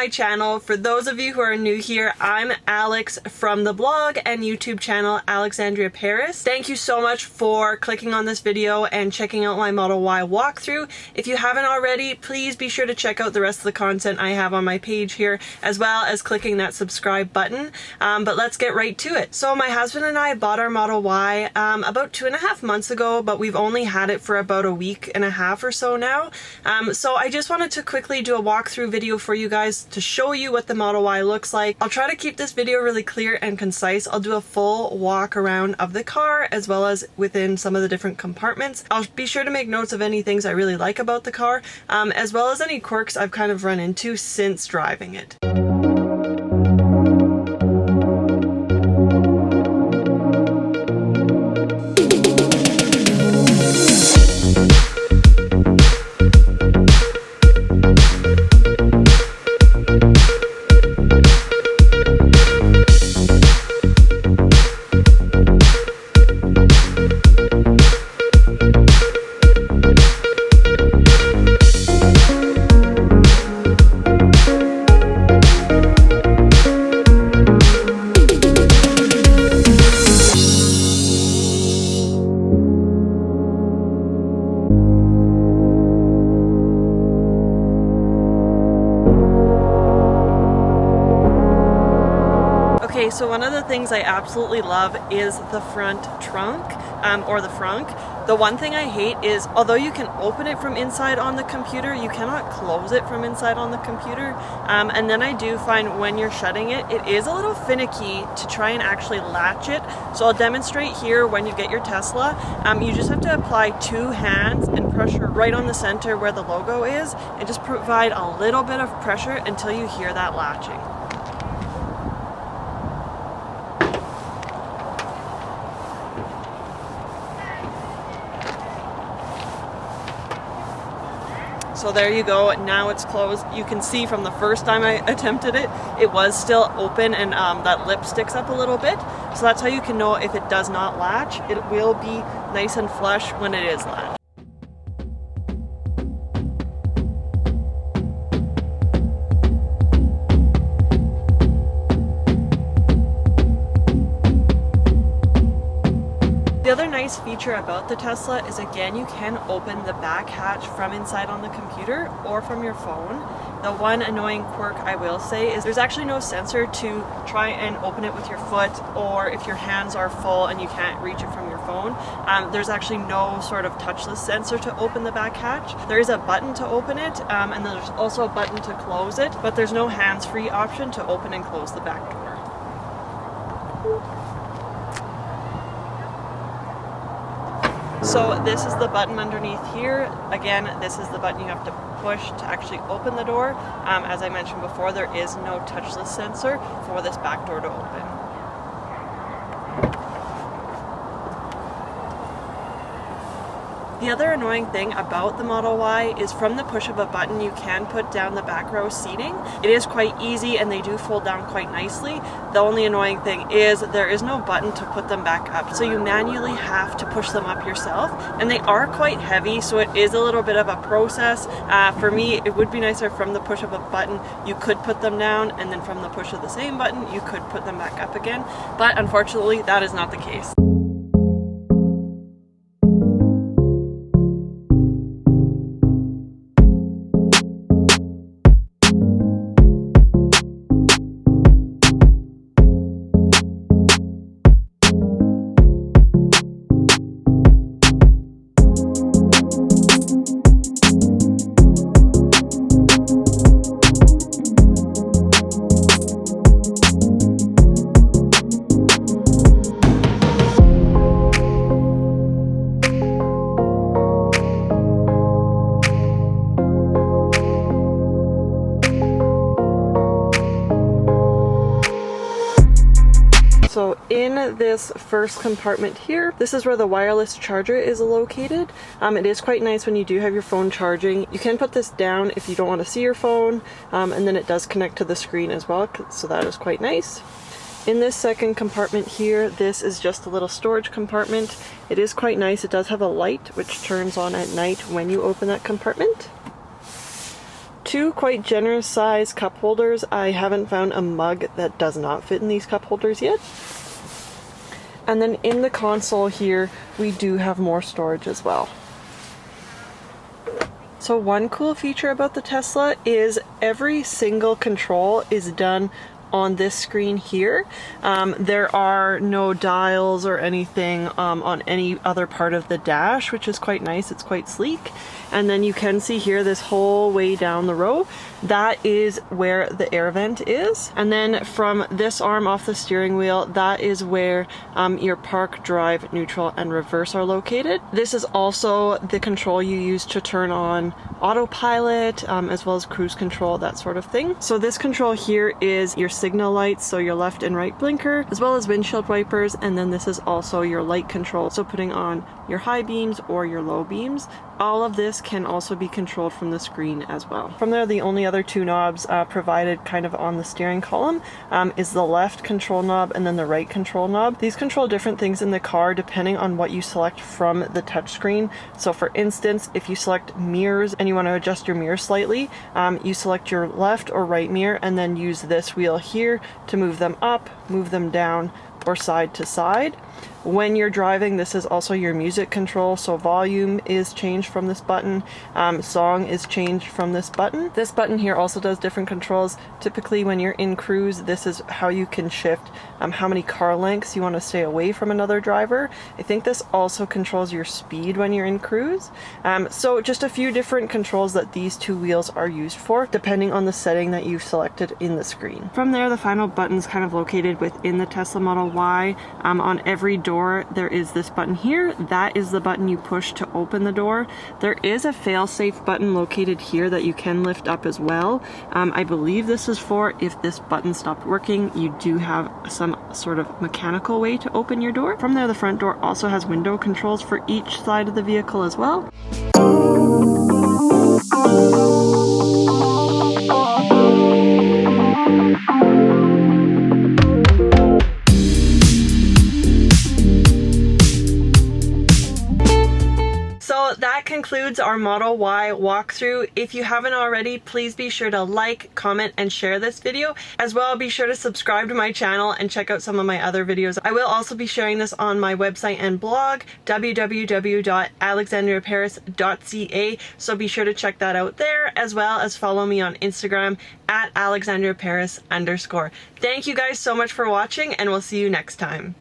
my channel. For those of you who are new here, I'm Alex from the blog and YouTube channel Alexandria Paris. Thank you so much for clicking on this video and checking out my Model Y walkthrough. If you haven't already, please be sure to check out the rest of the content I have on my page here, as well as clicking that subscribe button. But let's get right to it. So my husband and I bought our Model Y about 2.5 months ago, but we've only had it for about a week and a half or so now. So I just wanted to quickly do a walkthrough video for you guys to show you what the Model Y looks like. I'll try to keep this video really clear and concise. I'll do a full walk around of the car as well as within some of the different compartments. I'll be sure to make notes of any things I really like about the car, as well as any quirks I've kind of run into since driving it. Okay, so one of the things I absolutely love is the front trunk, or the frunk. The one thing I hate is, although you can open it from inside on the computer, you cannot close it from inside on the computer. And then I do find when you're shutting it, it is a little finicky to try and actually latch it. So I'll demonstrate here when you get your Tesla. You just have to apply 2 hands and pressure right on the center where the logo is, and just provide a little bit of pressure until you hear that latching. So there you go, now it's closed. You can see from the first time I attempted it, it was still open and that lip sticks up a little bit. So that's how you can know if it does not latch. It will be nice and flush when it is latched. The other nice feature about the Tesla is, again, you can open the back hatch from inside on the computer or from your phone. The one annoying quirk I will say is there's actually no sensor to try and open it with your foot, or if your hands are full and you can't reach it from your phone. There's actually no sort of touchless sensor to open the back hatch. There is a button to open it, and there's also a button to close it, but there's no hands-free option to open and close the back door. So this is the button underneath here. Again, this is the button you have to push to actually open the door. As I mentioned before, there is no touchless sensor for this back door to open. The other annoying thing about the Model Y is from the push of a button you can put down the back row seating. It is quite easy and they do fold down quite nicely. The only annoying thing is there is no button to put them back up, so you manually have to push them up yourself, and they are quite heavy, so it is a little bit of a process. For me, it would be nicer from the push of a button you could put them down, and then from the push of the same button you could put them back up again, but unfortunately that is not the case. So in this first compartment here, this is where the wireless charger is located. It is quite nice when you do have your phone charging. You can put this down if you don't want to see your phone, and then it does connect to the screen as well, so that is quite nice. In this second compartment here, this is just a little storage compartment. It is quite nice. It does have a light which turns on at night when you open that compartment. two quite generous size cup holders. I haven't found a mug that does not fit in these cup holders yet. And then in the console here, we do have more storage as well. So one cool feature about the Tesla is every single control is done on this screen here. There are no dials or anything on any other part of the dash, which is quite nice. It's quite sleek. And then you can see here this whole way down the row, that is where the air vent is. And then from this arm off the steering wheel, that is where your park, drive, neutral, and reverse are located. This is also the control you use to turn on autopilot, as well as cruise control, that sort of thing. So this control here is your signal lights, so your left and right blinker, as well as windshield wipers, and then this is also your light control, so putting on your high beams or your low beams. All of this can also be controlled from the screen as well. From there, the only other two knobs provided kind of on the steering column is the left control knob and then the right control knob. These control different things in the car depending on what you select from the touchscreen. So for instance, if you select mirrors and you want to adjust your mirror slightly, you select your left or right mirror and then use this wheel here to move them up, move them down, or side to side. When you're driving, this is also your music control, so volume is changed from this button, song is changed from this button. This button here also does different controls. Typically when you're in cruise, this is how you can shift how many car lengths you want to stay away from another driver. I think this also controls your speed when you're in cruise. So just a few different controls that these two wheels are used for, depending on the setting that you've selected in the screen. From there, the final button's kind of located within the Tesla Model Y. On every door there is this button here. That is the button you push to open the door. There is a fail-safe button located here that you can lift up as well. I believe this is for if this button stopped working, you do have some sort of mechanical way to open your door. From there, the front door also has window controls for each side of the vehicle as well. So that concludes our Model Y walkthrough. If you haven't already, please be sure to like, comment, and share this video. As well, be sure to subscribe to my channel and check out some of my other videos. I will also be sharing this on my website and blog, www.alexandriaparis.ca, so be sure to check that out there, as well as follow me on Instagram at alexandriaparis_. Thank you guys so much for watching, and we'll see you next time.